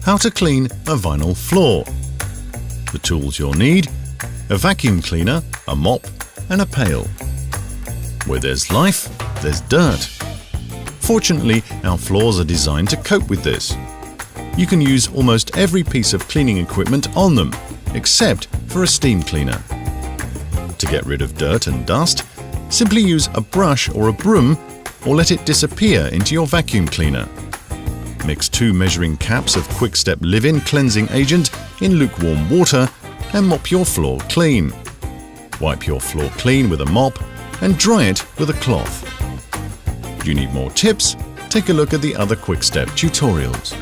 how to clean a vinyl floor. The tools you'll need: a vacuum cleaner, a mop and a pail. Where there's life, there's dirt. Fortunately, our floors are designed to cope with this. You can use almost every piece of cleaning equipment on them, except for a steam cleaner. To get rid of dirt and dust, simply use a brush or a broom or let it disappear into your vacuum cleaner. Mix 2 measuring caps of Quickstep Livyn cleansing agent in lukewarm water and mop your floor clean. Wipe your floor clean with a mop and dry it with a cloth. Do you need more tips? Take a look at the other Quickstep tutorials.